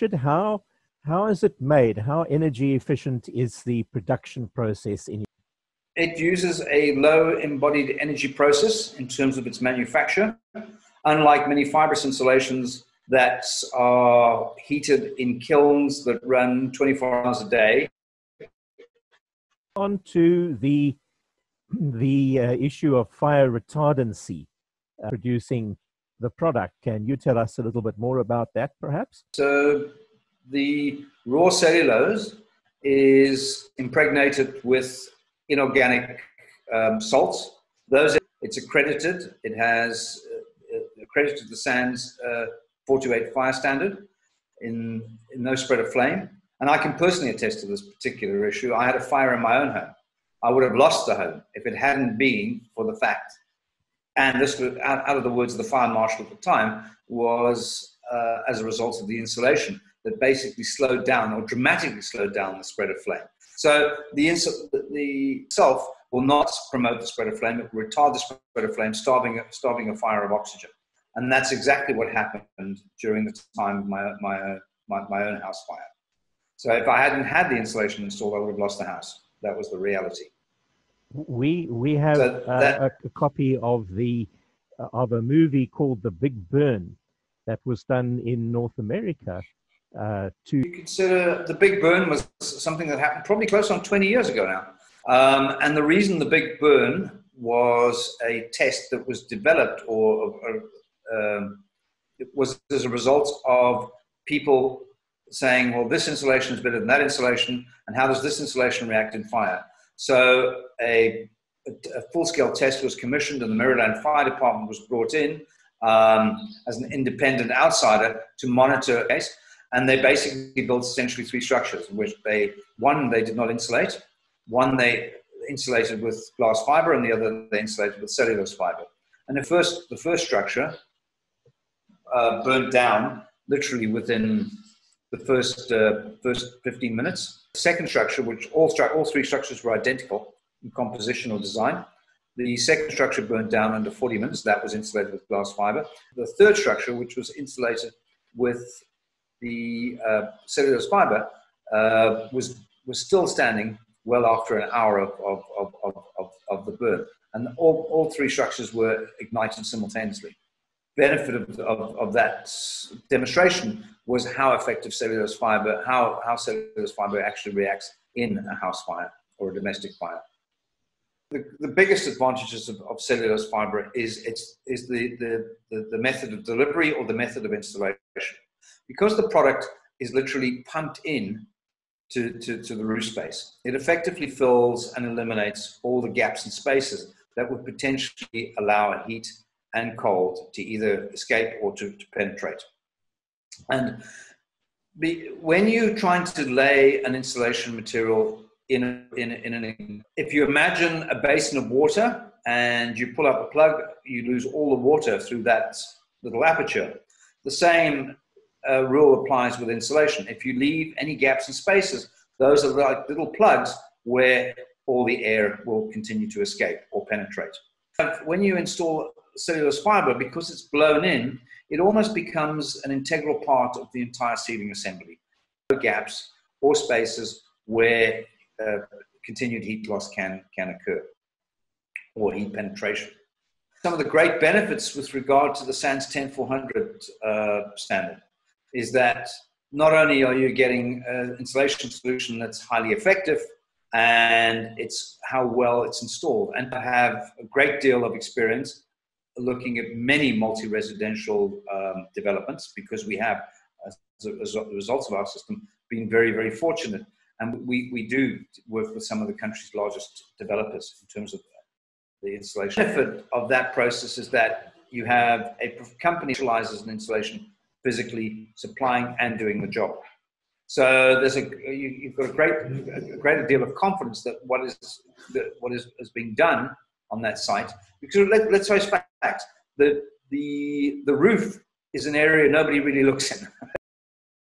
Richard, how is it made? How energy efficient is the production process in? It uses a low embodied energy process in terms of its manufacture, unlike many fibrous insulations that are heated in kilns that run 24 hours a day. On to the issue of fire retardancy, producing the product. Can you tell us a little bit more about that, perhaps? So the raw cellulose is impregnated with inorganic salts. It's accredited. It has accredited the SANS 428 fire standard in no spread of flame. And I can personally attest to this particular issue. I had a fire in my own home. I would have lost the home if it hadn't been for the fact, and this was out of the words of the fire marshal at the time, was as a result of the insulation that basically slowed down or dramatically slowed down the spread of flame. So the itself will not promote the spread of flame. It will retard the spread of flame, starving a fire of oxygen. And that's exactly what happened during the time of my own house fire. So if I hadn't had the insulation installed, I would have lost the house. That was the reality. We have a copy of a movie called The Big Burn that was done in North America. You consider The Big Burn was something that happened probably close on 20 years ago now. And the reason The Big Burn was a test that was developed it was as a result of people saying, well, this insulation is better than that insulation, and how does this insulation react in fire? So a full-scale test was commissioned, and the Maryland Fire Department was brought in as an independent outsider to monitor the case. And they basically built essentially three structures, in which one, they did not insulate, one, they insulated with glass fiber, and the other, they insulated with cellulose fiber. And the first structure burnt down literally within the first 15 minutes. The second structure, which all three structures were identical in composition or design, the second structure burnt down under 40 minutes. That was insulated with glass fiber. The third structure, which was insulated with the cellulose fiber, was still standing well after an hour of the burn. And all three structures were ignited simultaneously. Benefit of that demonstration was how effective cellulose fiber, how cellulose fiber actually reacts in a house fire or a domestic fire. The biggest advantages of cellulose fiber is the method of delivery or the method of installation. Because the product is literally pumped in to the roof space, it effectively fills and eliminates all the gaps and spaces that would potentially allow heat and cold to either escape or to penetrate. And when you're trying to lay an insulation material if you imagine a basin of water and you pull up a plug, you lose all the water through that little aperture. The same rule applies with insulation. If you leave any gaps and spaces, those are like little plugs where all the air will continue to escape or penetrate. When you install cellulose fiber, because it's blown in, it almost becomes an integral part of the entire ceiling assembly. No gaps or spaces where continued heat loss can occur, or heat penetration. Some of the great benefits with regard to the SANS 10400 standard is that not only are you getting an insulation solution that's highly effective, and it's how well it's installed. And I have a great deal of experience looking at many multi-residential developments, because we have, as a result of our system, been very, very fortunate. And we do work with some of the country's largest developers in terms of the installation. The benefit of that process is that you have a company that specializes in installation, physically supplying and doing the job. So you've got a great deal of confidence that what is being done on that site. Because let's face facts, the roof is an area nobody really looks in.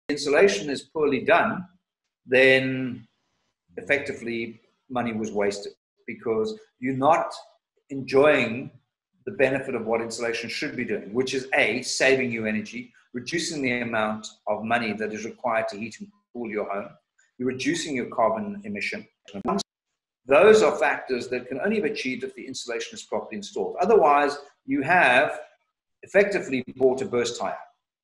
Insulation is poorly done, then effectively money was wasted, because you're not enjoying the benefit of what insulation should be doing, which is A, saving you energy, reducing the amount of money that is required to heat and cool your home. You're reducing your carbon emission. Those are factors that can only be achieved if the insulation is properly installed. Otherwise, you have effectively bought a burst tire,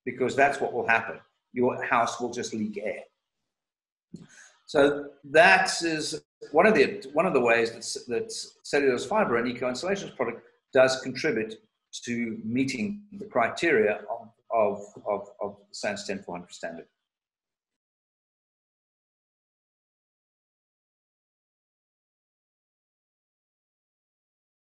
because that's what will happen. Your house will just leak air. So that is one of the ways that cellulose fiber and eco insulations product does contribute to meeting the criteria of the SANS 10400 standard.